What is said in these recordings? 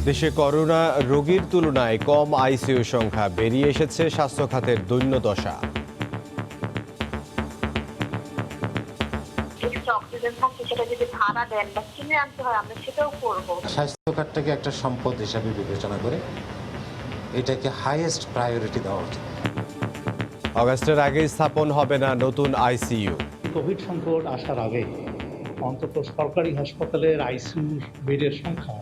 দেশে করোনা রোগীর তুলনায় কম আইসিইউ সংখ্যা, বেরিয়ে এসেছে স্বাস্থ্য খাতের দৈন্যদশা। অক্সিজেন থাকছে, সেটা যদি ভাড়া দেন বা কিনে আনতে হয় আমরা সেটাও করবো। স্বাস্থ্য খাতটাকে একটা সম্পদ হিসাবে বিবেচনা করে এটাকে হাইয়েস্ট প্রায়োরিটি দেওয়া উচিত। অগাস্টের আগে স্থাপন হবে না নতুন আইসিইউ। কোভিড সংকট আসার আগে অন্তত সরকারি হাসপাতালের আইসিইউ বেডের সংখ্যা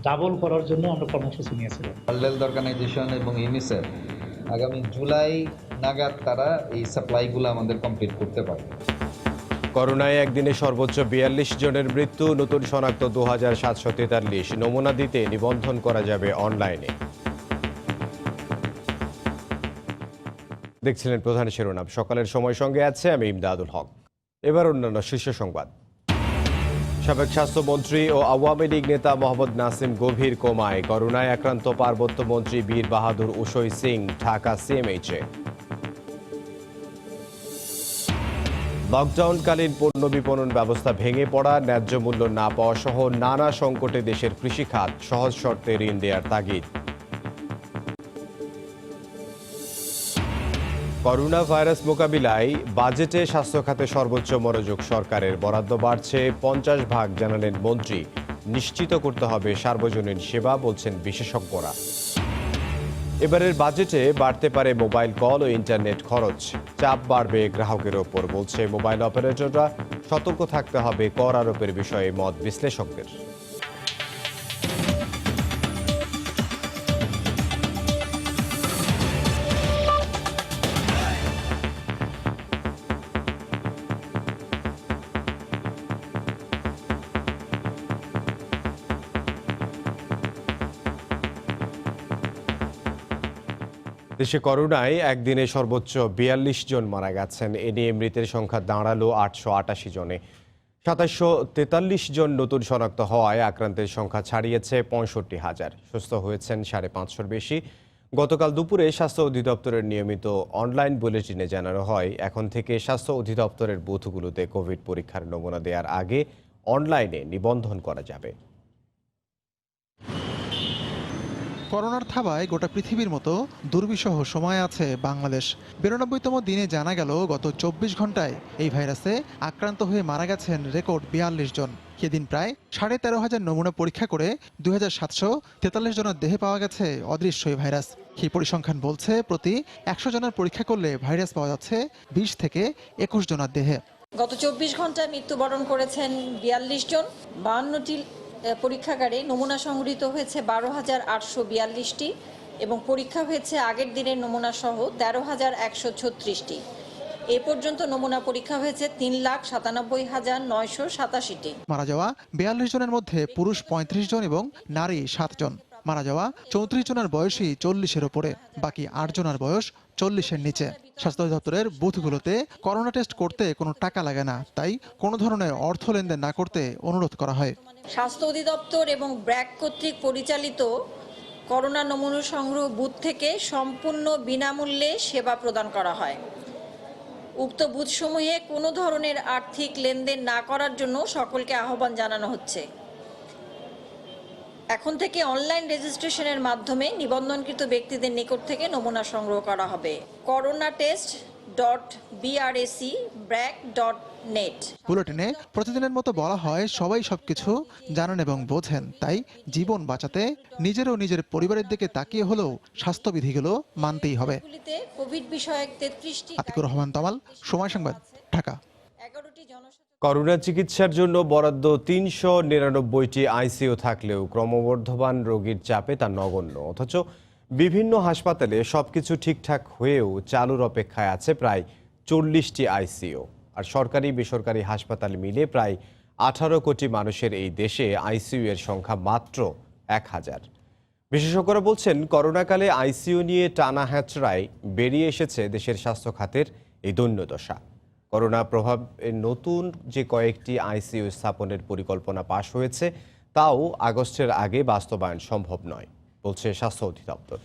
ডাবল করার জন্য আমরা কর্মসূচি নিয়েছিলাম। ওয়ার্ল্ড হেলথ অর্গানাইজেশন এবং ইউনিসেফ আগামী জুলাই নাগাদ তারা এই সাপ্লাইগুলো আমাদের কমপ্লিট করতে পারবে। করোনায় একদিনে সর্বোচ্চ ৪২ জনের মৃত্যু, নতুন শনাক্ত ২৭৪৩। নমুনা দিতে নিবন্ধন করা যাবে অনলাইনে। দেখছিলেন প্রধান শিরোনাম। সকালের সময় সঙ্গে আছে আমি ইমদাদুল হক। এবার অন্যান্য শীর্ষ সংবাদ। সাবেক স্বাস্থ্যমন্ত্রী ও আওয়ামী লীগ নেতা মোহাম্মদ নাসিম গভীর কোমায়। করোনায় আক্রান্ত পার্বত্য মন্ত্রী বীর বাহাদুর উসই সিং ঢাকা সিএমএইচে। লকডাউনকালীন পণ্য বিপণন ব্যবস্থা ভেঙে পড়া, ন্যায্য মূল্য না পাওয়া সহ নানা সংকটে দেশের কৃষিখাত, সহজ শর্তে ঋণ দেওয়ার তাগিদ। করোনা ভাইরাস মোকাবিলায় বাজেটে স্বাস্থ্য খাতে সর্বোচ্চ মনোযোগ সরকারের। বরাদ্দ বাড়ছে 50%, জানালেন মন্ত্রী। নিশ্চিত করতে হবে সার্বজনীন সেবা, বলছেন বিশেষজ্ঞরা। এবারের বাজেটে বাড়তে পারে মোবাইল কল ও ইন্টারনেট খরচ। চাপ বাড়বে গ্রাহকের ওপর, বলছে মোবাইল অপারেটররা। সতর্ক থাকতে হবে কর আরোপের বিষয়ে মত বিশ্লেষকদের। দেশে করোনায় একদিনে সর্বোচ্চ ৪২ জন মারা গেছেন। এ নিয়ে মৃতের সংখ্যা দাঁড়ালো ৮৮৮ জনে। ২৭৪৩ জন নতুন শনাক্ত হওয়ায় আক্রান্তের সংখ্যা ছাড়িয়েছে ৬৫,০০০। সুস্থ হয়েছেন ৫৫০’র বেশি। গতকাল দুপুরে স্বাস্থ্য অধিদপ্তরের নিয়মিত অনলাইন বুলেটিনে জানানো হয়, এখন থেকে স্বাস্থ্য অধিদপ্তরের বুথগুলোতে কোভিড পরীক্ষার নমুনা দেওয়ার আগে অনলাইনে নিবন্ধন করা যাবে। করোনার থাবায় গোটা পৃথিবীর মতো দুর্বিষহ সময় আছে বাংলাদেশ। ৯২তম দিনে জানা গেল গত ২৪ ঘন্টায় এই ভাইরাসে আক্রান্ত হয়ে মারা গেছেন রেকর্ড ৪২ জন। সেদিন প্রায় ১৩,৫০০ নমুনা পরীক্ষা করে ২৭৪৩ জনের দেহে পাওয়া গেছে অদৃশ্য এই ভাইরাস। সেই পরিসংখ্যান বলছে প্রতি ১০০ জনের পরীক্ষা করলে ভাইরাস পাওয়া যাচ্ছে ২০ থেকে ২১ জনের দেহে। গত ২৪ ঘন্টায় মৃত্যুবরণ করেছেন ৪২ জন। ৫২টি পরীক্ষাগারে নমুনা সংগৃহীত হয়েছে ১২,৮৪২টি এবং পরীক্ষা হয়েছে আগের দিনের নমুনা সহ ১৩,১৩৬টি। এ পর্যন্ত নমুনা পরীক্ষা হয়েছে ৩,৯৭,৯৮৭টি। মারা যাওয়া ৪২ জনের মধ্যে পুরুষ ৩৫ জন এবং নারী ৭ জন। মারা যাওয়া ৩৪ জনের বয়সী ৪০-এর ওপরে, বাকি ৮ জনের বয়স ৪০-এর নিচে। স্বাস্থ্য দপ্তরের বুথগুলোতে করোনা টেস্ট করতে কোনো টাকা লাগে না, তাই কোনো ধরনের অর্থ লেনদেন না করতে অনুরোধ করা হয়। স্বাস্থ্য অধিদপ্তর এবং ব্র্যাক কর্তৃক পরিচালিত করোনা নমুনা সংগ্রহ বুথ থেকে সম্পূর্ণ বিনামূল্যে সেবা প্রদান করা হয়। উক্ত বুথসমূহে কোনো ধরনের আর্থিক লেনদেন না করার জন্য সকলকে আহ্বান জানানো হচ্ছে। এখন থেকে অনলাইন রেজিস্ট্রেশনের মাধ্যমে নিবন্ধনকৃত ব্যক্তিদের নিকট থেকে নমুনা সংগ্রহ করা হবে। coronatest.brac.net। বুলেটিনে প্রতিদিনের মতো বলা হয়, সবাই সবকিছু জানেন এবং বোঝেন, তাই জীবন বাঁচাতে নিজের ও নিজের পরিবারের দিকে তাকিয়ে হলেও স্বাস্থ্যবিধিগুলো মানতেই হবে। কোভিড বিষয়ক 33টি। আতিকুর রহমান তমাল, সময় সংবাদ, ঢাকা। করোনা চিকিৎসার জন্য বরাদ্দ ৩৯৯টি আইসিইউ থাকলেও ক্রমবর্ধমান রোগীর চাপে তা নগণ্য। অথচ বিভিন্ন হাসপাতালে সবকিছু ঠিকঠাক হয়েও চালুর অপেক্ষায় আছে প্রায় ৪০টি আইসিইউ। আর সরকারি বেসরকারি হাসপাতাল মিলে প্রায় ১৮ কোটি মানুষের এই দেশে আইসিইউ এর সংখ্যা মাত্র ১,০০০। বিশেষজ্ঞরা বলছেন, করোনাকালে আইসিইউ নিয়ে টানা হ্যাচড়ায় বেরিয়ে এসেছে দেশের স্বাস্থ্য খাতের এই দৈন্যদশা। করোনা প্রভাবে নতুন যে কয়েকটি আইসিইউ স্থাপনের পরিকল্পনা পাশ হয়েছে, তাও আগস্টের আগে বাস্তবায়ন সম্ভব নয়, বলছে স্বাস্থ্য অধিদপ্তর।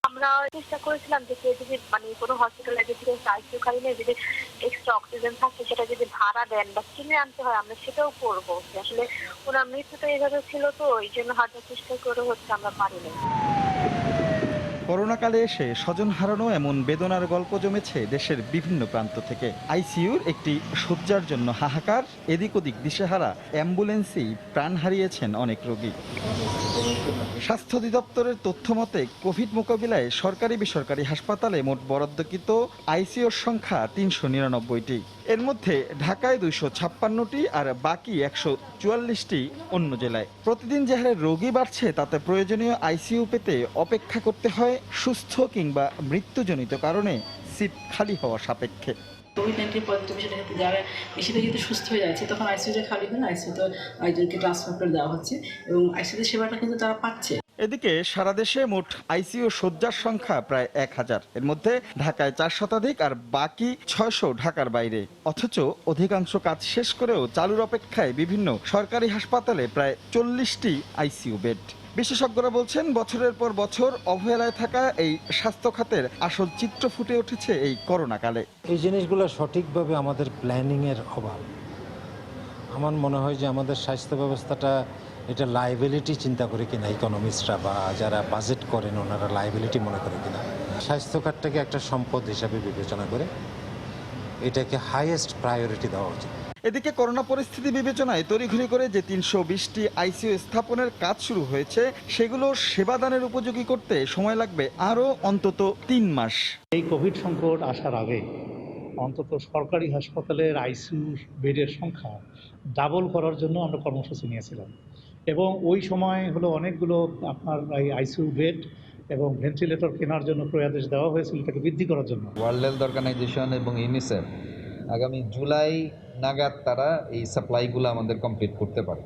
আমরা নেওয়ার চেষ্টা করেছিলাম যে কেউ যদি মানে কোনো হসপিটালে যদি আইসিইউ খালি নেই, যদি এক্সট্রা অক্সিজেন থাকে সেটা যদি ভাড়া দেন বা কিনে আনতে হয় আমরা সেটাও করবো। আসলে ওনার মৃত্যুটা এইভাবে ছিল, তো এই জন্য হয়তো চেষ্টা করে হচ্ছে আমরা পারিনি। করোনাকালে এসে স্বজন হারানো এমন বেদনার গল্প জমেছে দেশের বিভিন্ন প্রান্ত থেকে। আইসিইউর একটি শয্যার জন্য হাহাকার, এদিক ওদিক দিশেহারা অ্যাম্বুলেন্সেই প্রাণ হারিয়েছেন অনেক রোগী। স্বাস্থ্য অধিদপ্তরের তথ্য মতে কোভিড মোকাবিলায় সরকারি বেসরকারি হাসপাতালে মোট বরাদ্দকৃত আইসিইউর সংখ্যা ৩৯৯টি। এর মধ্যে ঢাকায় ২৫৬টি আর বাকি ১৪৪টি অন্য জেলায়। প্রতিদিন যে হারে রোগী বাড়ছে তাতে প্রয়োজনীয় আইসিইউ পেতে অপেক্ষা করতে হয় সুস্থ কিংবা মৃত্যুজনিত কারণে সিট খালি হওয়া সাপেক্ষে। কোভিড-19 পজিটিভ পেশেন্টের ক্ষেত্রে যারা বেশিরভাগ যদি সুস্থ হয়ে যাচ্ছে তখন আইসিইউতে খালি হয় না, আইসিইউতে একজনকে ট্রান্সফার করে দেওয়া হচ্ছে এবং আইসিইউতে সেবাটা কিন্তু তারা পাচ্ছে। এদিকে সারা দেশে মোট আইসিইউ শয্যার সংখ্যা প্রায় ১,০০০। এর মধ্যে ঢাকায় ৪ শতাধিক আর বাকি ৬০০ ঢাকার বাইরে। অথচ অধিকাংশ কাজ শেষ করেও চালুর অপেক্ষায় বিভিন্ন সরকারি হাসপাতালে প্রায় ৪০টি আইসিইউ বেড। বিশেষজ্ঞরা বলছেন বছরের পর বছর অবহেলায় থাকা এই স্বাস্থ্য খাতের আসল চিত্র ফুটে উঠেছে এই করোনাকালে। এই জিনিসগুলো সঠিকভাবে আমাদের প্ল্যানিংয়ের অভাব। আমার মনে হয় যে আমাদের স্বাস্থ্য ব্যবস্থাটা এটা লায়াবিলিটি চিন্তা করে কিনা, ইকোনমিস্টরা বা যারা বাজেট করেন ওনারা লায়াবিলিটি মনে করে কিনা। স্বাস্থ্য খাতটাকে একটা সম্পদ হিসাবে বিবেচনা করে এটাকে হাইয়েস্ট প্রায়োরিটি দেওয়া উচিত। এদিকে করোনা পরিস্থিতি বিবেচনায় তড়িঘড়ি করে যে ৩২০টি আইসিইউ স্থাপনের কাজ শুরু হয়েছে সেগুলো সেবাদানের উপযোগী করতে সময় লাগবে আরও অন্তত ৩ মাস। এই কোভিড সংকট আসার আগে অন্তত সরকারি হাসপাতালের আইসিইউ বেডের সংখ্যা ডাবল করার জন্য আমরা কর্মসূচি নিয়েছিলাম এবং ওই সময় হলো অনেকগুলো আপনার এই আইসিইউ বেড এবং ভেন্টিলেটর কেনার জন্য প্রয়াদেশ দেওয়া হয়েছিল এটাকে বৃদ্ধি করার জন্য। ওয়ার্ল্ড হেলথ অর্গানাইজেশন এবং ইউনিসেফ আগামী জুলাই নাগাদ তারা এই সাপ্লাইগুলো আমাদের কমপ্লিট করতে পারে।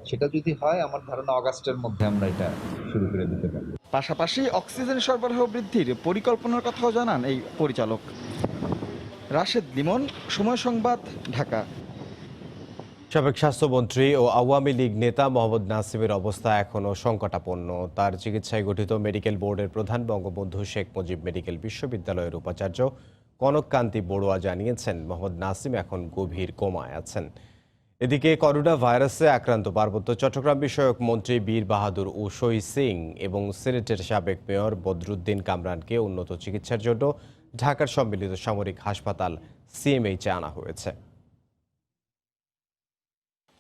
সেটা যদি হয় আমার ধারণা আগস্টের মধ্যে আমরা এটা শুরু করে দিতে পারি। পাশাপাশি অক্সিজেন সরবরাহ বৃদ্ধির পরিকল্পনার কথাও জানান এই পরিচালক। রাশেদ লিমন, সময় সংবাদ, ঢাকা। সাবেক স্বাস্থ্যমন্ত্রী ও আওয়ামী লীগ নেতা মোহাম্মদ নাসিমের অবস্থা এখনও সংকটাপন্ন। তার চিকিৎসায় গঠিত মেডিকেল বোর্ডের প্রধান বঙ্গবন্ধু শেখ মুজিব মেডিকেল বিশ্ববিদ্যালয়ের উপাচার্য কনককান্তি বড়ুয়া জানিয়েছেন মোহাম্মদ নাসিম এখন গভীর কোমায় আছেন। এদিকে করোনা ভাইরাসে আক্রান্ত পার্বত্য চট্টগ্রাম বিষয়ক মন্ত্রী বীর বাহাদুর উশই সিং এবং সিলেটের সাবেক মেয়র বদরুদ্দিন কামরানকে উন্নত চিকিৎসার জন্য ঢাকার সম্মিলিত সামরিক হাসপাতাল সিএমএইচে আনা হয়েছে।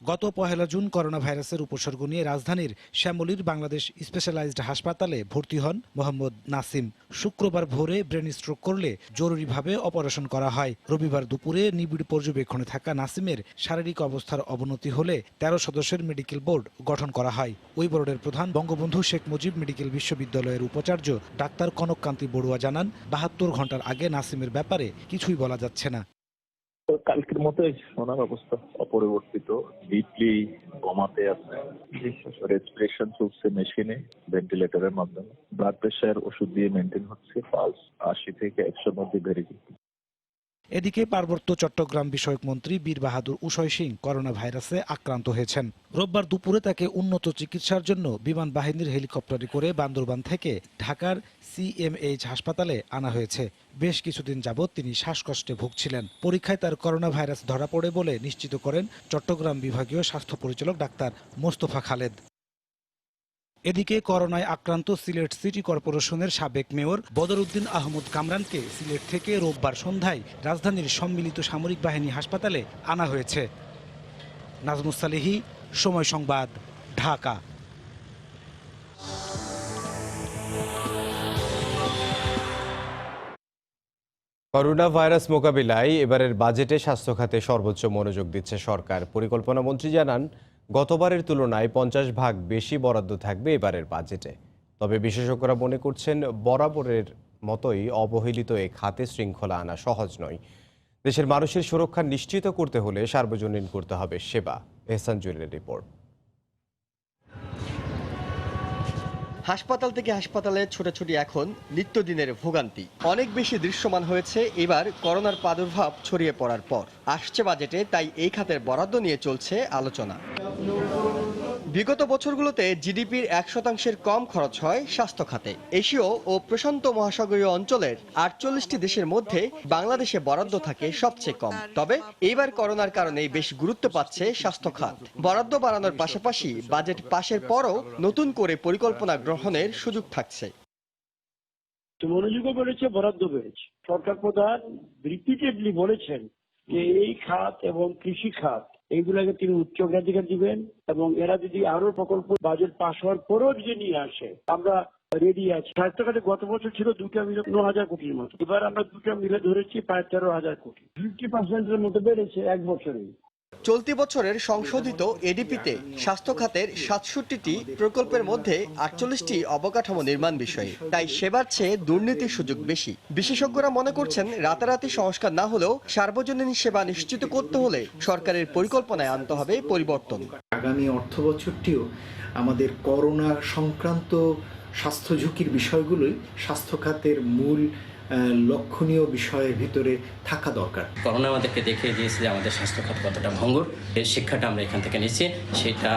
গত ১ জুন করোনা ভাইরাসের উপসর্গ নিয়ে রাজধানীর শ্যামলীর বাংলাদেশ স্পেশালাইজড হাসপাতালে ভর্তি হন মোহাম্মদ নাসিম। শুক্রবার ভোরে ব্রেন স্ট্রোক করলে জরুরিভাবে অপারেশন করা হয়। রবিবার দুপুরে নিবিড় পর্যবেক্ষণে থাকা নাসিমের শারীরিক অবস্থার অবনতি হলে ১৩ সদস্যের মেডিকেল বোর্ড গঠন করা হয়। ওই বোর্ডের প্রধান বঙ্গবন্ধু শেখ মুজিব মেডিকেল বিশ্ববিদ্যালয়ের উপাচার্য ডাক্তার কনককান্তি বড়ুয়া জানান ৭২ ঘন্টার আগে নাসিমের ব্যাপারে কিছুই বলা যাচ্ছে না। কালকের মতো ওনার অবস্থা অপরিবর্তিত, ডিপলি কমাতে আছে, রেসপিরেশন চলছে মেশিনে, ভেন্টিলেটরের মাধ্যমে, ব্লাড প্রেশার ওষুধ দিয়ে মেনটেন হচ্ছে, পালস ৮০ থেকে ১০০ মধ্যে বেড়ে গেছে। এদিকে পার্বত্য চট্টগ্রাম বিষয়ক মন্ত্রী বীর বাহাদুর উশই সিং করোনা ভাইরাসে আক্রান্ত হয়েছেন। রোববার দুপুরে তাকে উন্নত চিকিৎসার জন্য বিমান বাহিনীর হেলিকপ্টারে করে বান্দরবান থেকে ঢাকার সিএমএইচ হাসপাতালে আনা হয়েছে। বেশ কিছুদিন যাবৎ তিনি শ্বাসকষ্টে ভুগছিলেন। পরীক্ষায় তার করোনা ভাইরাস ধরা পড়ে বলে নিশ্চিত করেন চট্টগ্রাম বিভাগীয় স্বাস্থ্য পরিচালক ডাক্তার মোস্তফা খালেদ। এদিকে করোনায় আক্রান্ত সিলেট সিটি কর্পোরেশনের সাবেক মেয়র বদরুদ্দিন আহমদ কামরানকে সিলেট থেকে রোববার সন্ধ্যায় রাজধানীর সম্মিলিত সামরিক বাহিনী হাসপাতালে আনা হয়েছে। নাজমুস সালেহী, সময় সংবাদ, ঢাকা। করোনা ভাইরাস মোকাবিলায় এবারের বাজেটে স্বাস্থ্য খাতে সর্বোচ্চ মনোযোগ দিচ্ছে সরকার। পরিকল্পনা মন্ত্রী জানান গতবারের তুলনায় ৫০ ভাগ বেশি বরাদ্দ থাকবে এবারের বাজেটে। তবে বিশেষজ্ঞরা মনে করছেন বরাবরের মতোই অবহেলিত এ খাতে শৃঙ্খলা আনা সহজ নয়। দেশের মানুষের সুরক্ষা নিশ্চিত করতে হলে সার্বজনীন করতে হবে সেবা। এহসান জুয়েলের রিপোর্ট। হাসপাতাল থেকে হাসপাতালে ছোটাছুটি এখন নিত্যদিনের ভোগান্তি। অনেক বেশি দৃশ্যমান হয়েছে এবার করোনার প্রাদুর্ভাব ছড়িয়ে পড়ার পর। আসছে বাজেটে তাই এই খাতের বরাদ্দ নিয়ে চলছে আলোচনা। বিগত বছরগুলোতে জিডিপির 1% কম খরচ হয় স্বাস্থ্য খাতে। এশীয় ও প্রশান্ত মহাসাগরীয় অঞ্চলের 48টি দেশের মধ্যে বাংলাদেশে বরাদ্দ থাকে সবচেয়ে কম। তবে এইবার করোনার কারণে বেশ গুরুত্ব পাচ্ছে স্বাস্থ্য খাত। বরাদ্দ বাড়ানোর পাশাপাশি বাজেট পাশের পরও নতুন করে পরিকল্পনা গ্রহণের সুযোগ থাকছে। মনোযোগও বেড়েছে, বরাদ্দ বেড়েছে। সরকার প্রধান রিপিটেডলি বলেছেন যে এই খাত এবং কৃষি খাত এইগুলাকে তিনি উচ্চ অগ্রাধিকার দিবেন এবং এরা যদি আরো প্রকল্প বাজেট পাশ হওয়ার পরও যদি নিয়ে আসে আমরা রেডি আছি। স্বাস্থ্য খাতে গত বছর ছিল 2টা মিলে 9,000 কোটির মতো, এবার আমরা 2টা মিলে ধরেছি প্রায় 13,000 কোটি, 50%-এর মতো বেড়েছে এক বছরে। চলতি বছরের সংশোধিত এডিপিতে স্বাস্থ্য খাতের 67টি প্রকল্পের মধ্যে 48টি অবকাঠামো নির্মাণ বিষয়ে, তাই সেবার চেয়ে দুর্নীতির সুযোগ বেশি। বিশেষজ্ঞরা মনে করছেন রাতারাতি সংস্কার না হলেও সার্বজনীন সেবা নিশ্চিত করতে হলে সরকারের পরিকল্পনায় আনতে হবে পরিবর্তন। আগামী অর্থবছরটিও আমাদের করোনা সংক্রান্ত স্বাস্থ্য ঝুঁকির বিষয়গুলোই স্বাস্থ্য খাতের মূল লক্ষণীয় বিষয়ের ভিতরে থাকা দরকার। করোনা আমাদেরকে দেখিয়ে দিয়েছে যে আমাদের স্বাস্থ্য খাত কতটা ভঙ্গুর। এই শিক্ষাটা আমরা এখান থেকে নিচ্ছি, সেটা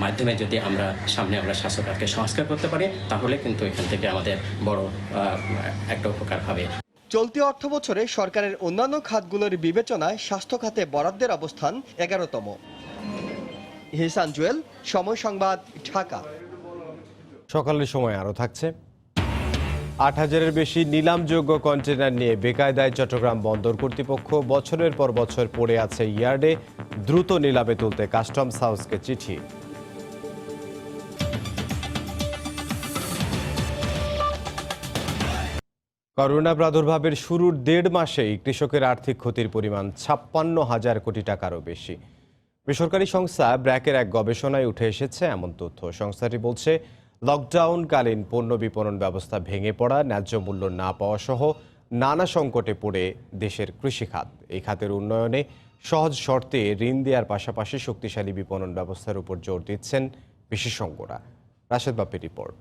মাধ্যমে যদি আমরা সামনে স্বাস্থ্য খাতকে সংস্কার করতে পারি তাহলে কিন্তু এখান থেকে আমাদের বড় একটা উপকার হবে। চলতি অর্থ বছরে সরকারের অন্যান্য খাতগুলোর বিবেচনায় স্বাস্থ্য খাতে বরাদ্দের অবস্থান 11তম। হিসান জুয়েল, সময় সংবাদ, ঢাকা। সকালের সময় আরও থাকছে। 8,000-এর বেশি নিলামযোগ্য কন্টেইনার নিয়ে বেকায়দায় চট্টগ্রাম বন্দর কর্তৃপক্ষ। বছরের পর বছর পড়ে আছে ইয়ার্ডে, দ্রুত নিলামে তুলতে কাস্টমস হাউসকে চিঠি। করোনা প্রাদুর্ভাবের শুরুর 1.5 মাসেই কৃষকের আর্থিক ক্ষতির পরিমাণ 56,000 কোটি টাকারও বেশি। বেসরকারি সংস্থা ব্র্যাকের এক গবেষণায় উঠে এসেছে এমন তথ্য। সংস্থাটি বলছে, লকডাউনকালীন পণ্য বিপণন ব্যবস্থা ভেঙে পড়া, ন্যায্য মূল্য না পাওয়া সহ নানা সংকটে পড়ে দেশের কৃষি খাত। এই খাতের উন্নয়নে সহজ শর্তে ঋণ দেওয়ার পাশাপাশি শক্তিশালী বিপণন ব্যবস্থার উপর জোর দিচ্ছেন বিশেষজ্ঞরা। রাশেদ বাপ্পির রিপোর্ট।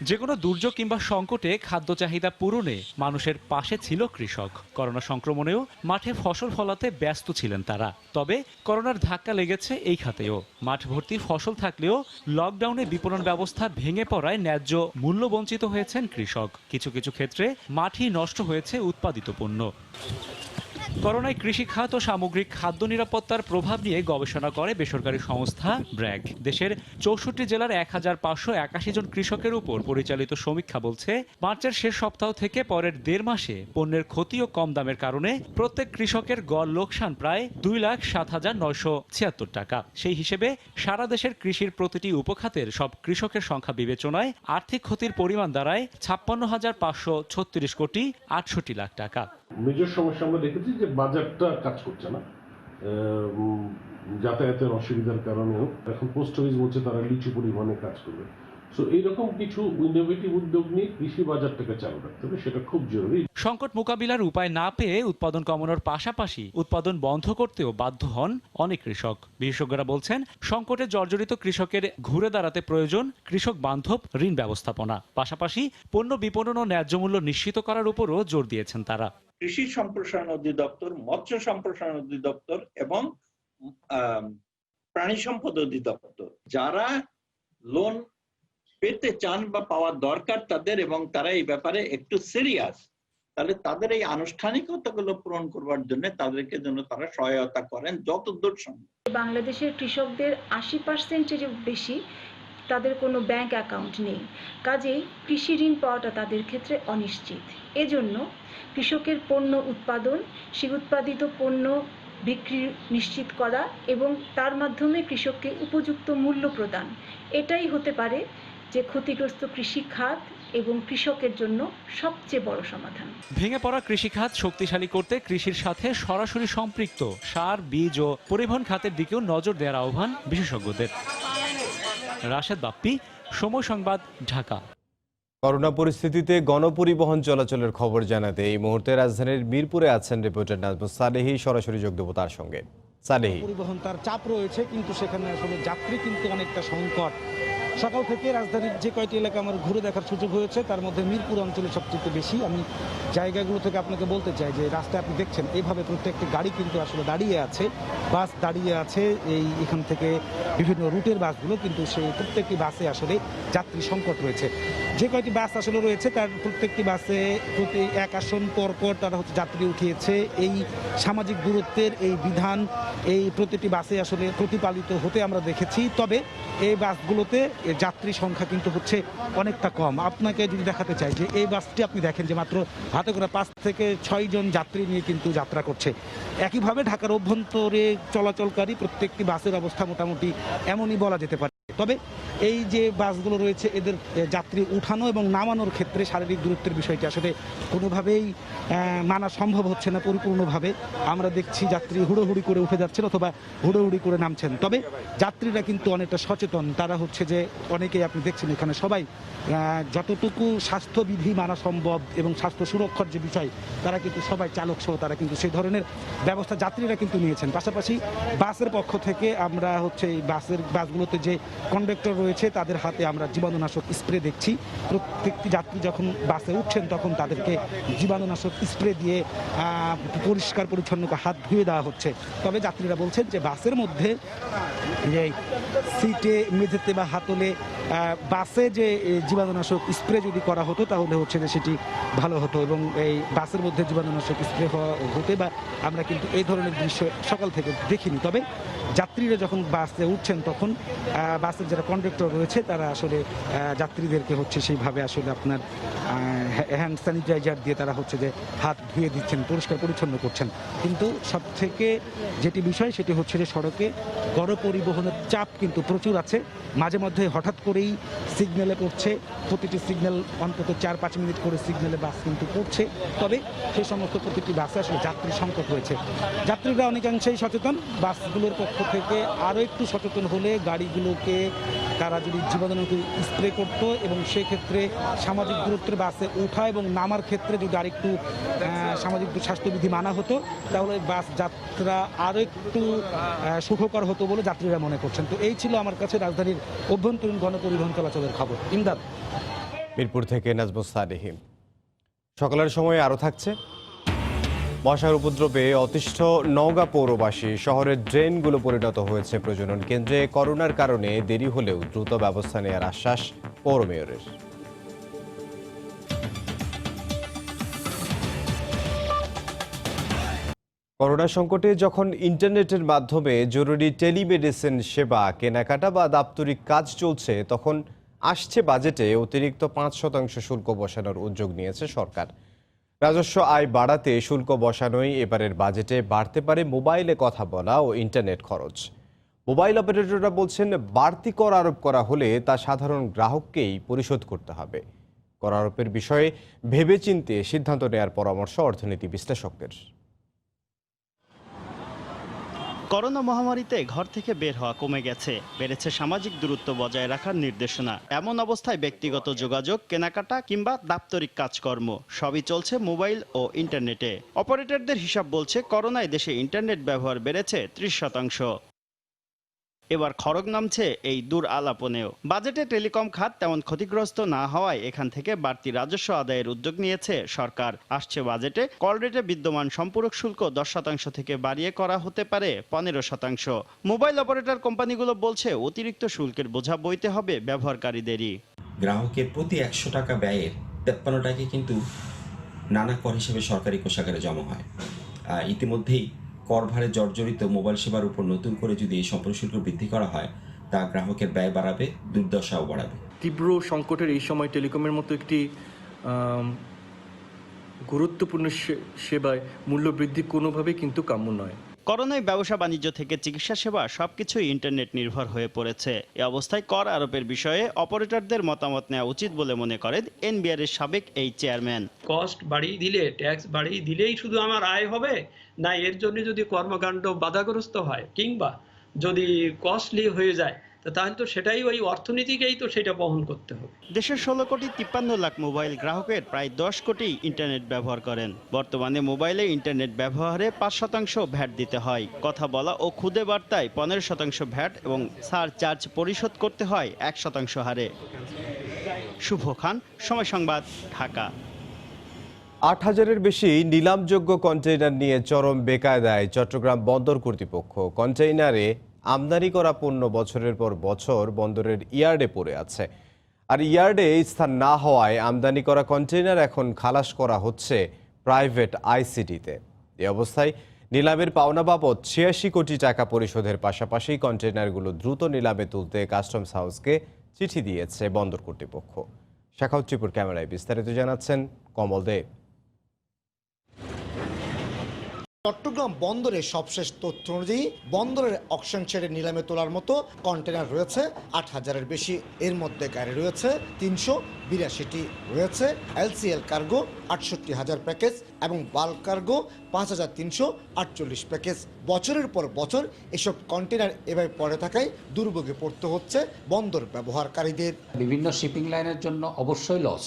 যে কোনো দুর্যোগ কিংবা সংকটে খাদ্য চাহিদা পূরণে মানুষের পাশে ছিল কৃষক। করোনা সংক্রমণেও মাঠে ফসল ফলাতে ব্যস্ত ছিলেন তারা। তবে করোনার ধাক্কা লেগেছে এই খাতেও। মাঠ ভর্তি ফসল থাকলেও লকডাউনে বিপণন ব্যবস্থা ভেঙে পড়ায় ন্যায্য মূল্য বঞ্চিত হয়েছেন কৃষক। কিছু কিছু ক্ষেত্রে মাঠই নষ্ট হয়েছে উৎপাদিত পণ্য। করোনায় কৃষি খাত ও সামগ্রিক খাদ্য নিরাপত্তার প্রভাব নিয়ে গবেষণা করে বেসরকারি সংস্থা ব্র্যাক। দেশের 64 জেলার 1,581 জন কৃষকের উপর পরিচালিত সমীক্ষা বলছে, মার্চের শেষ সপ্তাহ থেকে পরের 1.5 মাসে পণ্যের ক্ষতি ও কম দামের কারণে প্রত্যেক কৃষকের গড় লোকসান প্রায় 2,07,976 টাকা। সেই হিসেবে সারা দেশের কৃষির প্রতিটি উপখাতের সব কৃষকের সংখ্যা বিবেচনায় আর্থিক ক্ষতির পরিমাণ দাঁড়ায় 56,536 কোটি 68 লাখ টাকা। মেজর সমস্যা আমরা দেখেছি যে বাজারটা কাজ করছে না, যাতায়াতের অসুবিধার কারণেও। এখন পোস্ট অফিস বলছে তারা লিচু পরিমাণে কাজ করবে। সো এইরকম কিছু ইনোভেটিভ উদ্যোগ নিয়ে কৃষি বাজারটাকে চালু রাখতে হবে, সেটা খুব জরুরি। সংকট মোকাবিলার উপায় না পেয়ে উৎপাদন কমানোর পাশাপাশি উৎপাদন বন্ধ করতেও বাধ্য হন অনেক কৃষক। বিশেষজ্ঞরা বলছেন, সংকটে জর্জরিত কৃষকের ঘুরে দাঁড়াতে প্রয়োজন কৃষক বান্ধব ঋণ ব্যবস্থাপনা। পাশাপাশি পণ্য বিপণন ও ন্যায্য মূল্য নিশ্চিত করার উপরও জোর দিয়েছেন তারা। কৃষি সম্প্রসারণ অধিদপ্তর, মৎস্য সম্প্রসারণ অধিদপ্তর এবং প্রাণী সম্পদ অধিদপ্তর যারা লোন পেতে চান বা পাওয়ার দরকার তাদের, এবং তারা এই ব্যাপারে একটু সিরিয়াস, তাহলে তাদের এই আনুষ্ঠানিকতাগুলো পূরণ করবার জন্য তাদেরকে যেন তারা সহায়তা করেন যত দূর সম্ভব। বাংলাদেশের কৃষকদের 80%-এর বেশি তাদের কোনো ব্যাংক অ্যাকাউন্ট নেই, কাজেই কৃষি ঋণ পাওয়াটা তাদের ক্ষেত্রে অনিশ্চিত। এজন্য কৃষকের পণ্য উৎপাদন, সেই উৎপাদিত পণ্য বিক্রি নিশ্চিত করা এবং তার মাধ্যমে কৃষককে উপযুক্ত মূল্য প্রদান, এটাই হতে পারে যে ক্ষতিগ্রস্ত কৃষি খাত এবং কৃষকের জন্য সবচেয়ে বড় সমাধান। ভেঙে পড়া কৃষি খাত শক্তিশালী করতে কৃষির সাথে সরাসরি সম্পৃক্ত সার, বীজ ও পরিবহন খাতের দিকেও নজর দেওয়ার আহ্বান বিশেষজ্ঞদের। রাশেদ বাপ্পি, সময় সংবাদ, ঢাকা। করোনা পরিস্থিতিতে গণপরিবহন চলাচলের খবর জানাতে এই মুহূর্তে রাজধানীর মিরপুরে আছেন রিপোর্টার নাজমুস সালেহী। সরাসরি যোগ দেব তার সঙ্গে। সালেহি। পরিবহন তার চাপ রয়েছে, কিন্তু সেখানে আসলে যাত্রী কিন্তু অনেকটা সংকট। সকাল থেকে রাজধানীর যে কয়টি এলাকা আমার ঘুরে দেখার সুযোগ হয়েছে তার মধ্যে মিরপুর অঞ্চলে সবচেয়ে বেশি। আমি জায়গাগুলো থেকে আপনাকে বলতে চাই যে রাস্তায় আপনি দেখছেন এইভাবে প্রত্যেকটি গাড়ি কিন্তু আসলে দাঁড়িয়ে আছে, বাস দাঁড়িয়ে আছে, এখান থেকে বিভিন্ন রুটের বাসগুলো, কিন্তু সেই প্রত্যেকটি বাসে আসলে যাত্রী সংকট রয়েছে। যে কয়টি বাস আসলে রয়েছে তার প্রত্যেকটি বাসে প্রতি এক আসন পর পর তারা যাত্রী উঠিয়েছে। এই সামাজিক দূরত্বের এই বিধান এই প্রতিটি বাসে আসলে প্রতিপালিত হতে আমরা দেখেছি। তবে এই বাসগুলোতে যাত্রী সংখ্যা কিন্তু হচ্ছে অনেকটা কম। আপনাকে যদি দেখাতে চাই যে এই বাসটি আপনি দেখেন যে মাত্র হাতে করে 5 থেকে 6 জন যাত্রী নিয়ে কিন্তু যাত্রা করছে। একইভাবে ঢাকার অভ্যন্তরে চলাচলকারী প্রত্যেকটি বাসের অবস্থা মোটামুটি এমনই বলা যেতে পারে। তবে এই যে বাসগুলো রয়েছে এদের যাত্রী উঠানো এবং নামানোর ক্ষেত্রে শারীরিক দূরত্বের বিষয়টি আসলে কোনোভাবেই মানা সম্ভব হচ্ছে না পরিপূর্ণভাবে। আমরা দেখছি যাত্রী হুড়োহুড়ি করে উঠে যাচ্ছেন অথবা হুড়োহুড়ি করে নামছেন। তবে যাত্রীরা কিন্তু অনেকটা সচেতন। তারা হচ্ছে যে অনেকেই আপনি দেখছেন এখানে সবাই যতটুকু স্বাস্থ্যবিধি মানা সম্ভব এবং স্বাস্থ্য সুরক্ষার যে বিষয় তারা কিন্তু সবাই চালক সহ তারা কিন্তু সেই ধরনের ব্যবস্থা যাত্রীরা কিন্তু নিয়েছেন। পাশাপাশি বাসের পক্ষ থেকে আমরা হচ্ছে এই বাসগুলোতে যে কন্ডাক্টর রয়েছে তাদের হাতে আমরা জীবাণুনাশক স্প্রে দেখছি। প্রত্যেকটি যাত্রী যখন বাসে উঠছেন তখন তাদেরকে জীবাণুনাশক স্প্রে দিয়ে পরিষ্কার পরিচ্ছন্ন হাত ধুয়ে দেওয়া হচ্ছে। তবে যাত্রীরা বলছেন যে বাসের মধ্যে যে সিটে মেঝেতে বা হাতলে বাসে যে জীবাণুনাশক স্প্রে যদি করা হতো তাহলে হচ্ছে যে সেটি ভালো হতো এবং এই বাসের মধ্যে জীবাণুনাশক স্প্রে হতে বা আমরা কিন্তু এই ধরনের দৃশ্য সকাল থেকে দেখিনি। তবে যাত্রীরা যখন বাসে উঠছেন তখন বাসের যারা কন্ডাক্টর রয়েছে তারা আসলে যাত্রীদেরকে হচ্ছে সেইভাবে আসলে আপনার হ্যান্ড স্যানিটাইজার দিয়ে তারা হচ্ছে যে হাত ধুয়ে দিচ্ছেন, পরিষ্কার পরিচ্ছন্ন করছেন। কিন্তু সব থেকে যেটি বিষয় সেটি হচ্ছে যে সড়কে গণপরিবহনের চাপ কিন্তু প্রচুর আছে। মাঝে মধ্যে হঠাৎ করেই সিগন্যালে পড়ছে, প্রতিটি সিগন্যাল অন্তত 4-5 মিনিট করে সিগন্যালে বাস কিন্তু পড়ছে। তবে সেই সমস্ত প্রতিটি বাসে আসলে যাত্রী সংকট রয়েছে। যাত্রীরা অনেকাংশেই সচেতন। বাসগুলোর পক্ষ থেকে আরও একটু সচেতন হলে গাড়িগুলোকে তারা যদি জীবাণুনাশক স্প্রে করতো এবং সেক্ষেত্রে সামাজিক দূরত্বের বাসে ওঠা এবং নামার ক্ষেত্রে যদি আরেকটু সামাজিক স্বাস্থ্যবিধি মানা হতো তাহলে বাস যাত্রা আরও একটু সুখকর হতো বলে যাত্রীরা মনে করছেন। তো এই ছিল আমার কাছে রাজধানীর অভ্যন্তরীণ গণপরিবহন চলাচলের খবর। ইমদাদ, মিরপুর থেকে নাজমুস সালেহি। সকালের সময় আরও থাকছে মশার উপদ্রবে অতিষ্ঠ নওগাঁ পৌরবাসী। শহরের ড্রেনগুলো পরিণত হয়েছে প্রজনন কেন্দ্রে। করোনার কারণে দেরি হলেও দ্রুত ব্যবস্থা নেওয়ার আশ্বাস পৌর মেয়রের। করোনা সংকটে যখন ইন্টারনেটের মাধ্যমে জরুরি টেলিমেডিসিন সেবা, কেনাকাটা বা দাপ্তরিক কাজ চলছে, তখন আসছে বাজেটে অতিরিক্ত 5% শুল্ক বসানোর উদ্যোগ নিয়েছে সরকার। রাজস্ব আয় বাড়াতে শুল্ক বসানোই এবারের বাজেটে বাড়তে পারে মোবাইলে কথা বলা ও ইন্টারনেট খরচ। মোবাইল অপারেটররা বলছেন বাড়তি কর আরোপ করা হলে তা সাধারণ গ্রাহককেই পরিশোধ করতে হবে। কর আরোপের বিষয়ে ভেবেচিন্তে সিদ্ধান্ত নেওয়ার পরামর্শ অর্থনীতি বিশ্লেষকদের। করোনা মহামারীতে ঘর থেকে বের হওয়া কমে গেছে, বেড়েছে সামাজিক দূরত্ব বজায় রাখার নির্দেশনা। এমন অবস্থায় ব্যক্তিগত যোগাযোগ, কেনাকাটা কিংবা দাপ্তরিক কাজকর্ম সবই চলছে মোবাইল ও ইন্টারনেটে। অপারেটরদের হিসাব বলছে করোনায় দেশে ইন্টারনেট ব্যবহার বেড়েছে 30%। এবার খড়গ নামছে এই দূর আলাপনেও। বাজেটে টেলিকম খাত তেমন ক্ষতিগ্রস্ত না হওয়ায় এখান থেকে বাড়তি রাজস্ব আদায়ের উদ্যোগ নিয়েছে সরকার। আসছে বাজেটে কল রেটে বিদ্যমান সম্পূরক শুল্ক 10% থেকে বাড়িয়ে করা হতে পারে 15%। মোবাইল অপারেটর কোম্পানিগুলো বলছে অতিরিক্ত শুল্কের বোঝা বইতে হবে ব্যবহারকারীদেরই। গ্রাহকের প্রতি 100 টাকা ব্যয়ের 53 টাকা কিন্তু নানা কর হিসেবে সরকারি কোষাগারে জমা হয়। ইতিমধ্যেই কর ভারে জর্জরিত মোবাইল সেবার উপর নতুন করে যদি এই সম্পূরক শুল্ক বৃদ্ধি করা হয় তা গ্রাহকের ব্যয় বাড়াবে, দুর্দশাও বাড়াবে। তীব্র সংকটের এই সময় টেলিকমের মতো একটি গুরুত্বপূর্ণ সেবায় মূল্য বৃদ্ধি কোনোভাবেই কিন্তু কাম্য নয়। করোনায় ব্যবসা বাণিজ্য থেকে চিকিৎসা সেবা সবকিছুই ইন্টারনেট নির্ভর হয়ে পড়েছে। এ অবস্থায় কর আরোপের বিষয়ে অপারেটরদের মতামত নেওয়া উচিত বলে মনে করেন এনবিআর এর সাবেক এই চেয়ারম্যান। কস্ট বাড়িয়ে দিলে, ট্যাক্স বাড়িয়ে দিলেই শুধু আমার আয় হবে না, এর জন্য যদি কর্মকাণ্ড বাধাগ্রস্ত হয় কিংবা যদি কস্টলি হয়ে যায় তো তাহলে তো সেটাই ওই অর্থনীতিকেই তো সেটা বহন করতে হবে। দেশের 16,53,00,000 মোবাইল গ্রাহকের প্রায় 10 কোটি ইন্টারনেট ব্যবহার করেন। বর্তমানে মোবাইলে ইন্টারনেট ব্যবহারে 5% ভ্যাট দিতে হয়। কথা বলা ও খুদে বার্তায় 15% ভ্যাট এবং চার্জ পরিশোধ করতে হয় 1% হারে। শুভ খান, সময় সংবাদ, ঢাকা। 8,000-এর বেশি নিলামযোগ্য কন্টেইনার নিয়ে চরম বেকায়দায় চট্টগ্রাম বন্দর কর্তৃপক্ষ। কন্টেইনারে আমদানি করা পণ্য বছরের পর বছর বন্দরের ইয়ার্ডে পড়ে আছে, আর ইয়ার্ডে স্থান না হওয়ায় আমদানি করা কন্টেইনার এখন খালাস করা হচ্ছে প্রাইভেট আইসিটিতে। এই অবস্থায় নিলামের পাওনা বাবদ 86 কোটি টাকা পরিশোধের পাশাপাশি কন্টেইনারগুলো দ্রুত নিলামে তুলতে কাস্টমস হাউসকে চিঠি দিয়েছে বন্দর কর্তৃপক্ষ। শাখাউত ত্রিপুর ক্যামেরায় বিস্তারিত জানাচ্ছেন কমল দেব। চট্টগ্রাম বন্দরের সবশেষ তথ্য অনুযায়ী বন্দরের অকশন শেডে নিলামে তোলার মতো কন্টেনার রয়েছে 8,000-এর বেশি। এর মধ্যে গাড়ি রয়েছে 382টি, রয়েছে এলসিএল কার্গো 68,000 প্যাকেজ এবং বাল্ক কার্গো 5,348 প্যাকেজ। বছরের পর বছর এসব কন্টেনার এভাবে পড়ে থাকায় দুর্ভোগে পড়তে হচ্ছে বন্দর ব্যবহারকারীদের। বিভিন্ন শিপিং লাইনের জন্য অবশ্যই লস,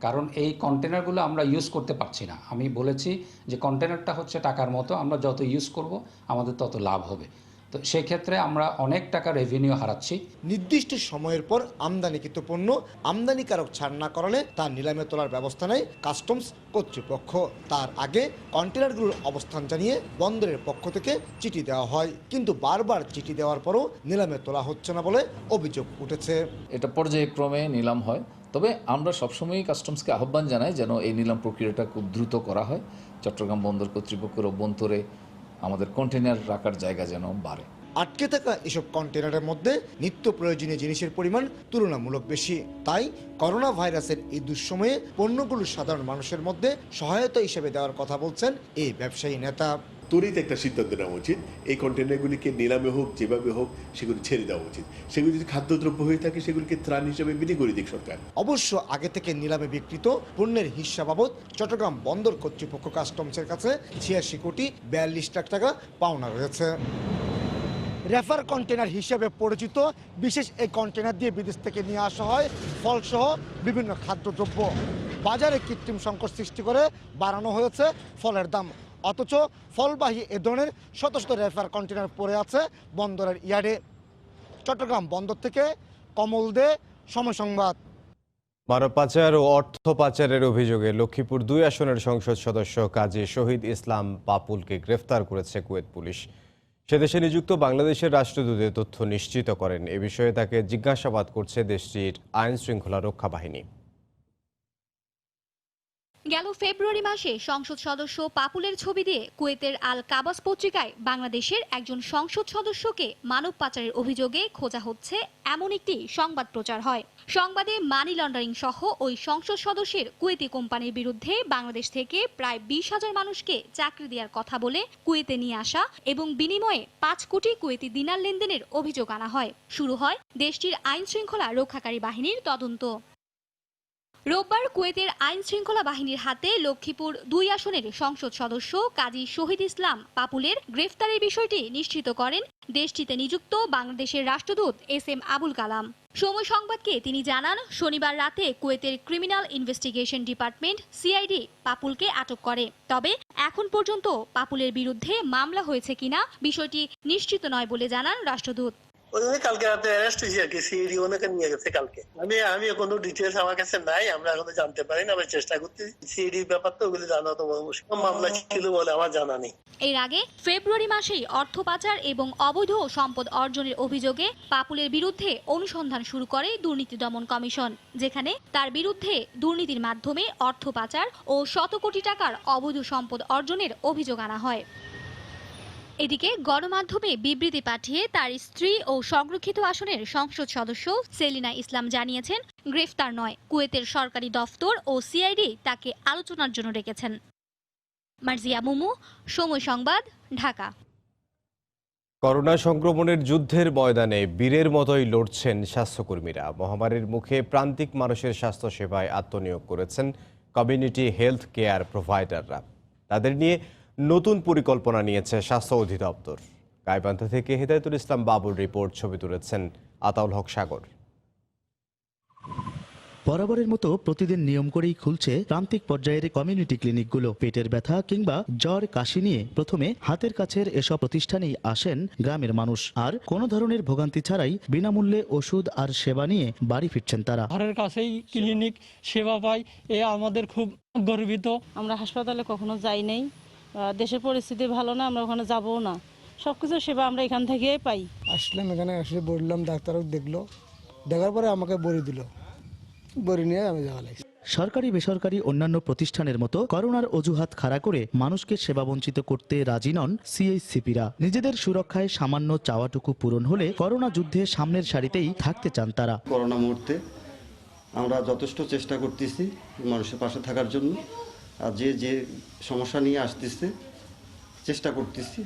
কারণ এই কন্টেনারগুলো আমরা ইউজ করতে পারছি না। আমি বলেছি যে কন্টেনারটা হচ্ছে টাকার মতো, আমরা যত ইউজ করব আমাদের তত লাভ হবে। তো সেক্ষেত্রে আমরা অনেক টাকা রেভিনিউ হারাচ্ছি। নির্দিষ্ট সময়ের পর আমদানিকৃত পণ্য আমদানিকারক ছাড় না করালে তা নিলামে তোলার ব্যবস্থা নেয় কাস্টমস কর্তৃপক্ষ। তার আগে কন্টেনারগুলোর অবস্থান জানিয়ে বন্দরের পক্ষ থেকে চিঠি দেওয়া হয়, কিন্তু বারবার চিঠি দেওয়ার পরও নিলামে তোলা হচ্ছে না বলে অভিযোগ উঠেছে। এটা পর্যায়ক্রমে নিলাম হয়, তবে আমরা সবসময়ই কাস্টমসকে আহ্বান জানাই যেন এই নিলাম প্রক্রিয়াটা খুব দ্রুত করা হয়। চট্টগ্রাম বন্দর কর্তৃপক্ষের অভ্যন্তরে আমাদের কন্টেনার রাখার জায়গা যেন বাড়ে। আটকে থাকা এসব কন্টেনারের মধ্যে নিত্য প্রয়োজনীয় জিনিসের পরিমাণ তুলনামূলক বেশি। তাই করোনা ভাইরাসের এই দুঃসময়ে পণ্যগুলো সাধারণ মানুষের মধ্যে সহায়তা হিসেবে দেওয়ার কথা বলছেন এই ব্যবসায়ী নেতা। তড়িৎ একটা সিদ্ধান্ত নেওয়া উচিত, এই কন্টেনারগুলিকে নিলামে হোক যেভাবে হোক সেগুলি ছেড়ে দেওয়া উচিত। সেগুলি যদি খাদ্যদ্রব্য হয়ে থাকে সেগুলিকে ত্রাণ হিসেবে বিলি করে দিক সরকার। অবশ্য আগে থেকে নিলামে বিক্রিত পণ্যের হিস্সা বাবদ চট্টগ্রাম বন্দর কর্তৃপক্ষ কাস্টমসের কাছে 86 কোটি 42 লাখ টাকা পাওনা রয়েছে। রেফার কন্টেনার হিসেবে পরিচিত বিশেষ এই কন্টেনার দিয়ে বিদেশ থেকে নিয়ে আসা হয় ফলসহ বিভিন্ন খাদ্যদ্রব্য। বাজারে কৃত্রিম সংকট সৃষ্টি করে বাড়ানো হয়েছে ফলের দাম, অথচ ফলবাহী এ ধরনের শত শত রেফার কন্টেনার পড়ে আছে বন্দরের ইয়ার্ডে। চট্টগ্রাম বন্দর থেকে কমল দে, সময় সংবাদ। মানব পাচার ও অর্থ পাচারের অভিযোগে লক্ষ্মীপুর 2 আসনের সংসদ সদস্য কাজী শহীদ ইসলাম পাপুলকে গ্রেফতার করেছে কুয়েত পুলিশ। সেদেশে নিযুক্ত বাংলাদেশের রাষ্ট্রদূত তথ্য নিশ্চিত করেন। এ বিষয়ে তাকে জিজ্ঞাসাবাদ করছে দেশটির আইন শৃঙ্খলা রক্ষা বাহিনী। গেল ফেব্রুয়ারি মাসে সংসদ সদস্য পাপুলের ছবি দিয়ে কুয়েতের আল কাবাস পত্রিকায় বাংলাদেশের একজন সংসদ সদস্যকে মানব পাচারের অভিযোগে খোঁজা হচ্ছে এমন একটি সংবাদ প্রচার হয়। সংবাদে মানি লন্ডারিং সহ ওই সংসদ সদস্যের কুয়েতি কোম্পানির বিরুদ্ধে বাংলাদেশ থেকে প্রায় 20,000 মানুষকে চাকরি দেওয়ার কথা বলে কুয়েতে নিয়ে আসা এবং বিনিময়ে 5 কোটি কুয়েতি দিনার লেনদেনের অভিযোগ আনা হয়। শুরু হয় দেশটির আইন শৃঙ্খলা রক্ষাকারী বাহিনীর তদন্ত। রোববার কুয়েতের আইন শৃঙ্খলা বাহিনীর হাতে লক্ষ্মীপুর 2 আসনের সংসদ সদস্য কাজী শহীদ ইসলাম পাপুলের গ্রেফতারের বিষয়টি নিশ্চিত করেন দেশটিতে নিযুক্ত বাংলাদেশের রাষ্ট্রদূত SM আবুল কালাম। সময় সংবাদকে তিনি জানান, শনিবার রাতে কুয়েতের ক্রিমিনাল ইনভেস্টিগেশন ডিপার্টমেন্ট CID পাপুলকে আটক করে। তবে এখন পর্যন্ত পাপুলের বিরুদ্ধে মামলা হয়েছে কিনা বিষয়টি নিশ্চিত নয় বলে জানান রাষ্ট্রদূত। কালকে রাতে অ্যারেস্ট হয়েছে আর কি, সিআইডি ওনাকে নিয়ে গেছে কালকে। আমি কোনো ডিটেলস আমার কাছে নাই, আমরা এখনো জানতে পারি না, আমি চেষ্টা করতে সিআইডি ব্যাপার তো ওগুলো জানা তো মুশকিল। মামলা ছিল বলে আমার জানা নেই। এর আগে ফেব্রুয়ারি মাসেই অর্থ পাচার এবং অবৈধ সম্পদ অর্জনের অভিযোগে পাপুলের বিরুদ্ধে অনুসন্ধান শুরু করে দুর্নীতি দমন কমিশন, যেখানে তার বিরুদ্ধে দুর্নীতির মাধ্যমে অর্থ পাচার ও শত কোটি টাকার অবৈধ সম্পদ অর্জনের অভিযোগ আনা হয়। এদিকে গণমাধ্যমে বিবৃতি পাঠিয়ে তার স্ত্রী ও সংরক্ষিত আসনের সংসদ সদস্য সেলিনা ইসলাম জানিয়েছেন, গ্রেফতার নয়, কুয়েতের সরকারি দফতর ও CID তাকে আলোচনার জন্য ডেকেছেন। মার্জিয়া মুমু, সময় সংবাদ, ঢাকা। করোনা সংক্রমণের যুদ্ধের ময়দানে বীরের মতোই লড়ছেন স্বাস্থ্যকর্মীরা। মহামারীর মুখে প্রান্তিক মানুষের স্বাস্থ্য সেবায় আত্মনিয়োগ করেছেন কমিউনিটি হেলথ কেয়ার প্রোভাইডাররা। তাদের নিয়ে নতুন পরিকল্পনা নিয়েছে স্বাস্থ্য অধিদপ্তর। গাইবান্ধা থেকে হেদায়েতুল ইসলাম বাবুর রিপোর্ট, ছবি তুলেছেন আতাউল হক সাগর। বরাবরের মতো প্রতিদিন নিয়ম করেই খুলছে প্রান্তিক পর্যায়ের কমিউনিটি ক্লিনিকগুলো। পেটের ব্যথা কিংবা জ্বর কাশি নিয়ে প্রথমে হাতের কাছের এসব প্রতিষ্ঠানেই আসেন গ্রামের মানুষ, আর কোনো ধরনের ভোগান্তি ছাড়াই বিনামূল্যে ওষুধ আর সেবা নিয়ে বাড়ি ফিরছেন তারা। ঘরের কাছেই ক্লিনিক সেবা পাই, এ আমাদের খুব গর্বিত। আমরা হাসপাতালে কখনো যাই নাই, দেশের পরিস্থিতি ভালো না, আমরা ওখানে যাবও না। সবকিছু সেবা আমরা এখান থেকেই পাই। আসলাম এখানে, এসে বললাম, ডাক্তারও দেখলো, দেখার পরে আমাকে বড়ি দিল, বড়ি নিয়ে আমি যাওয়া লাগছে। সরকারি বেসরকারি অন্যান্য প্রতিষ্ঠানের মতো করোনার অজুহাত খাড়া করে মানুষকে সেবা বঞ্চিত করতে রাজি নন সিএইচসিপিরা। নিজেদের সুরক্ষায় সামান্য চাওয়াটুকু পূরণ হলে করোনা যুদ্ধে সামনের সারিতেই থাকতে চান তারা। করোনা মুহূর্তে আমরা যথেষ্ট চেষ্টা করতেছি মানুষের পাশে থাকার জন্য, আর যে সমস্যা নিয়ে আসতেছে চেষ্টা করতেছি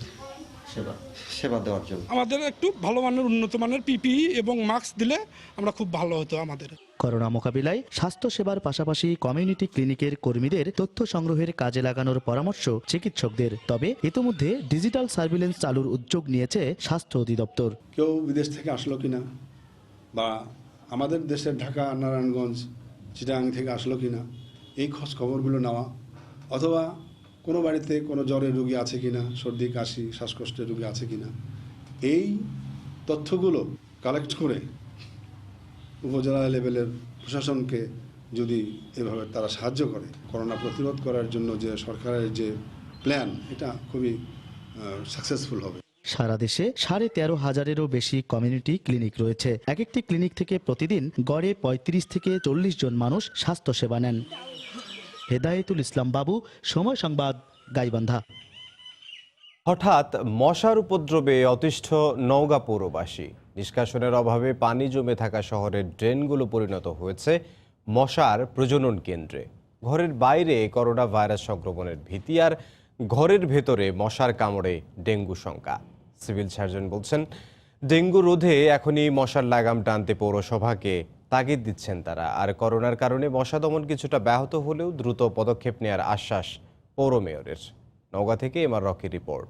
সেবা দেওয়ার জন্য। আমাদের একটু ভালো মানের উন্নত মানের পিপিই এবং মাস্ক দিলে আমরা খুব ভালো হতো আমাদের। করোনা মোকাবিলায় স্বাস্থ্য সেবার পাশাপাশি কমিউনিটি ক্লিনিকের কর্মীদের তথ্য সংগ্রহের কাজে লাগানোর পরামর্শ চিকিৎসকদের। তবে ইতিমধ্যে ডিজিটাল সার্ভিলেন্স চালুর উদ্যোগ নিয়েছে স্বাস্থ্য অধিদপ্তর। কেউ বিদেশ থেকে আসলো কিনা, বা আমাদের দেশের ঢাকা, নারায়ণগঞ্জ, চিটাগাং থেকে আসলো কিনা, এই খোঁজ খবরগুলো নেওয়া, অথবা কোনো বাড়িতে কোনো জ্বরের রোগী আছে কিনা, সর্দি কাশি শ্বাসকষ্টের রোগী আছে কিনা, এই তথ্যগুলো কালেক্ট করে উপজেলা লেভেলের প্রশাসনকে যদি এভাবে তারা সাহায্য করে, করোনা প্রতিরোধ করার জন্য যে সরকারের যে প্ল্যান, এটা খুবই সাকসেসফুল হবে। সারা দেশে 13,500-এরও বেশি কমিউনিটি ক্লিনিক রয়েছে। এক একটি ক্লিনিক থেকে প্রতিদিন গড়ে 35 থেকে 40 জন মানুষ স্বাস্থ্য সেবা নেন। হেদায়েতুল ইসলাম বাবু, সময় সংবাদ, গাইবান্ধা। হঠাৎ মশার উপদ্রবে অতিষ্ঠ নওগাঁ পৌরবাসী। নিষ্কাশনের অভাবে পানি জমে থাকা শহরের ড্রেনগুলো পরিণত হয়েছে মশার প্রজনন কেন্দ্রে। ঘরের বাইরে করোনা ভাইরাস সংক্রমণের ভীতি, আর ঘরের ভেতরে মশার কামড়ে ডেঙ্গু শঙ্কা। সিভিল সার্জন বলছেন, ডেঙ্গু রোধে এখনই মশার লাগাম টানতে পৌরসভাকে তাগিদ দিচ্ছেন তারা। আর করোনার কারণে মশা দমন কিছুটা ব্যাহত হলেও দ্রুত পদক্ষেপ নেওয়ার আশ্বাস পৌর মেয়রের। নওগাঁ থেকে এমআর রকির রিপোর্ট।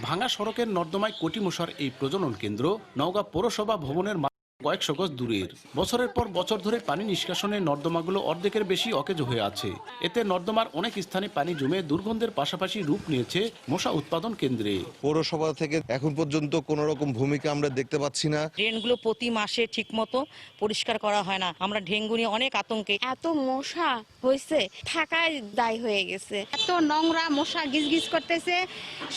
ভাঙা সড়কের নর্দমায় কোটি মশার এই প্রজনন কেন্দ্র নওগাঁ পৌরসভা ভবনের কয়েকশো গজ দূরের। বছরের পর বছর ধরে পানি নিষ্কাশনে নর্দমাগুলো অর্ধেকের বেশি অকেজো হয়ে আছে। এতে নর্দমার অনেক স্থানে পানি জমে দুর্গন্ধের পাশাপাশি রূপ নিয়েছে মশা উৎপাদন কেন্দ্রে। পৌরসভা থেকে এখন পর্যন্ত কোনো রকম ভূমিকা আমরা দেখতে পাচ্ছি না। ড্রেনগুলো প্রতি মাসে ঠিকমতো পরিষ্কার করা হয় না। আমরা ডেঙ্গু নিয়ে অনেক আতঙ্কে। এত মশা হয়েছে, থাকায় দায় হয়ে গেছে। এত নোংরা, মশা গিজগিজ করতেছে।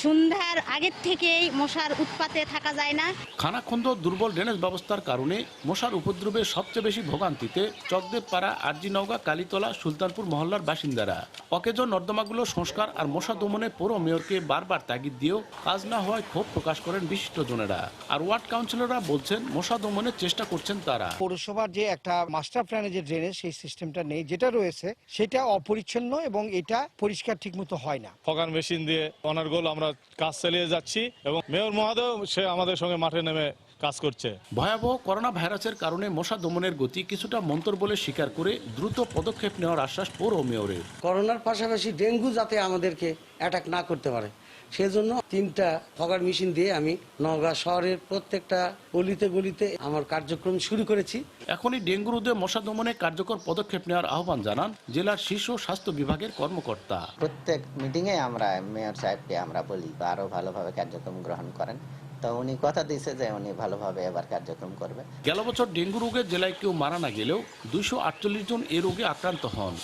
সন্ধ্যার আগের থেকেই মশার উৎপাতে থাকা যায় না। খানাখন্দ দুর্বল ড্রেনেজ ব্যবস্থার কারণে মশার উপদ্রবে সবচেয়ে বেশি ভোগান্তিতে চকদেবপাড়া, আরজি নওগাঁ, কালীতলা, সুলতানপুর মহল্লার বাসিন্দারা। অকেজো নর্দমাগুলো সংস্কার আর মশা দমনে পৌর মেয়রকে বারবার তাগিদ দিয়েও কাজ না হওয়ায় ক্ষোভ প্রকাশ করেন বিশিষ্টজনেরা। আর ওয়ার্ড কাউন্সিলররা বলছেন মশা দমনের চেষ্টা করছেন তারা। পৌরসভার যে একটা মাস্টার প্ল্যানে যে ড্রেনেজ, সেই সিস্টেমটা নেই, যেটা রয়েছে সেটা অপরিচ্ছন্ন এবং এটা পরিষ্কার ঠিকমতো হয় না। ফগান মেশিন দিয়ে অনার্গোল আমরা কাজ চালিয়ে যাচ্ছি এবং মেয়র মহোদয় সে আমাদের সঙ্গে মাঠে নেমে কাজ করছে। ভয়াবহ করোনা ভাইরাসের কারণে মশা দমনের গতি কিছুটা মন্তর বলে স্বীকার করে দ্রুত পদক্ষেপ নেওয়ার আশ্বাস পৌর মেয়রের। করোনার পাশাপাশি ডেঙ্গু যাতে আমাদেরকে অ্যাটাক না করতে পারে, সেজন্য 3টা ফগার মেশিন দিয়ে আমি নওগাঁ শহরের প্রত্যেকটা গলিতে গলিতে আমার কার্যক্রম শুরু করেছি। এখনই ডেঙ্গু রোধে মশা দমনে কার্যকর পদক্ষেপ নেওয়ার আহ্বান জানান জেলার শীর্ষ স্বাস্থ্য বিভাগের কর্মকর্তা। প্রত্যেক মিটিংয়ে আমরা মেয়র সাহেবকে আমরা বলি আরো ভালোভাবে কার্যক্রম গ্রহণ করেন, তো উনি কথা দিয়েছে যে উনি ভালোভাবে এবার কার্যক্রম করবে। গেল বছর ডেঙ্গু রোগে জেলায় কেউ মারা না গেলেও 248 জন এ রোগে আক্রান্ত হন।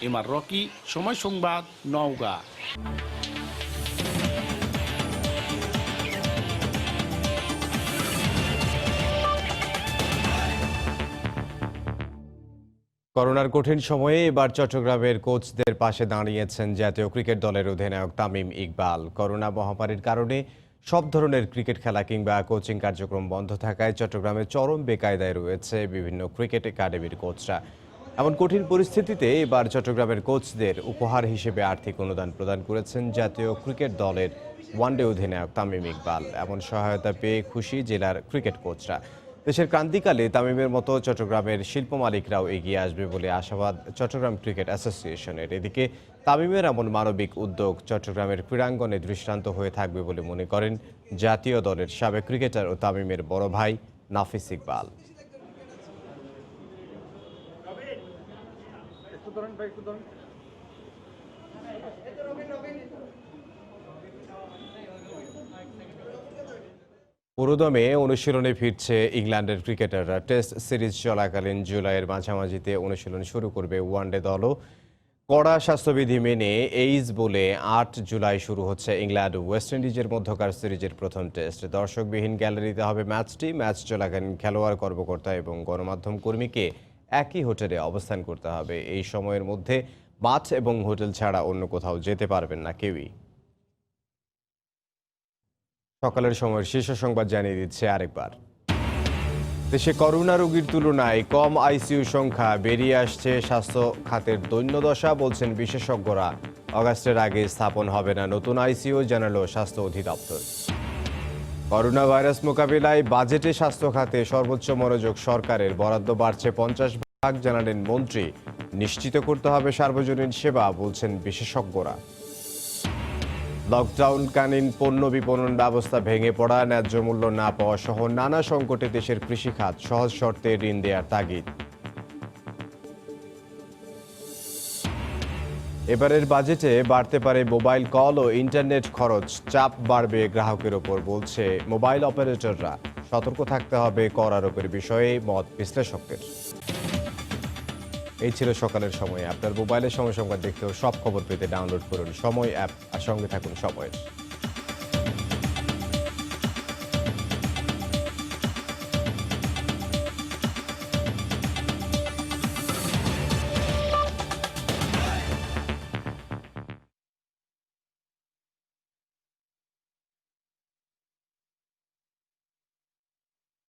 এমআর রকি, সময় সংবাদ, নওগাঁ। করোনার কঠিন সময়ে এবার চট্টগ্রামের কোচদের পাশে দাঁড়িয়েছেন জাতীয় ক্রিকেট দলের অধিনায়ক তামিম ইকবাল। করোনা মহামারীর কারণে সব ধরনের ক্রিকেট খেলা কিংবা কোচিং কার্যক্রম বন্ধ থাকায় চট্টগ্রামে চরম বেকায়দায় রয়েছে বিভিন্ন ক্রিকেট একাডেমির কোচরা। এমন কঠিন পরিস্থিতিতে এবার চট্টগ্রামের কোচদের উপহার হিসেবে আর্থিক অনুদান প্রদান করেছেন জাতীয় ক্রিকেট দলের ওয়ানডে অধিনায়ক তামিম ইকবাল। এমন সহায়তা পেয়ে খুশি জেলার ক্রিকেট কোচরা। দেশের ক্রান্তিকালে তামিমের মতো চট্টগ্রামের শিল্প মালিকরাও এগিয়ে আসবে বলে আশাবাদ চট্টগ্রাম ক্রিকেট অ্যাসোসিয়েশনের। এদিকে তামিমের এমন মানবিক উদ্যোগ চট্টগ্রামের ক্রীড়াঙ্গনে দৃষ্টান্ত হয়ে থাকবে বলে মনে করেন জাতীয় দলের সাবেক ক্রিকেটার ও তামিমের বড় ভাই নাফিস ইকবাল। পুরোদমে অনুশীলনে ফিরছে ইংল্যান্ডের ক্রিকেটাররা। টেস্ট সিরিজ চলাকালীন জুলাইয়ের মাঝামাঝিতে অনুশীলন শুরু করবে ওয়ানডে দলও। কড়া স্বাস্থ্যবিধি মেনে এইজ বলে ৮ জুলাই শুরু হচ্ছে ইংল্যান্ড ওয়েস্ট ইন্ডিজের মধ্যকার সিরিজের প্রথম টেস্ট। দর্শকবিহীন গ্যালারিতে হবে ম্যাচটি। ম্যাচ চলাকালীন খেলোয়াড়, কর্মকর্তা এবং গণমাধ্যম কর্মীকে একই হোটেলে অবস্থান করতে হবে। এই সময়ের মধ্যে মাঠ এবং হোটেল ছাড়া অন্য কোথাও যেতে পারবেন না কেউই। সকালের সময়ের শীর্ষ সংবাদ জানিয়ে দিচ্ছে আরেকবার। দেশে করোনা রোগীর তুলনায় কম আইসিইউ সংখ্যা, বেরিয়ে আসছে স্বাস্থ্য খাতের দৈন্যদশা, বলছেন বিশেষজ্ঞরা। অগাস্টের আগে স্থাপন হবে না নতুন আইসিইউ, জানালো স্বাস্থ্য অধিদপ্তর। করোনা ভাইরাস মোকাবিলায় বাজেটে স্বাস্থ্য খাতে সর্বোচ্চ মনোযোগ সরকারের। বরাদ্দ বাড়ছে 50%, জানালেন মন্ত্রী। নিশ্চিত করতে হবে সার্বজনীন সেবা, বলছেন বিশেষজ্ঞরা। লকডাউনকালীন পণ্য বিপণন ব্যবস্থা ভেঙে পড়া, ন্যায্য মূল্য না পাওয়া সহ নানা সংকটে দেশের কৃষিখাত। সহজ শর্তে ঋণ দেওয়ার তাগিদ। এবারের বাজেটে বাড়তে পারে মোবাইল কল ও ইন্টারনেট খরচ। চাপ বাড়বে গ্রাহকের ওপর, বলছে মোবাইল অপারেটররা। সতর্ক থাকতে হবে কর আরোপের বিষয়ে, মত বিশ্লেষকদের। এই ছিল সকালের সময়। আপনার মোবাইলের সময় সংবাদ দেখতেও সব খবর পেতে ডাউনলোড করুন সময় অ্যাপ আর সঙ্গে থাকুন সময়ের।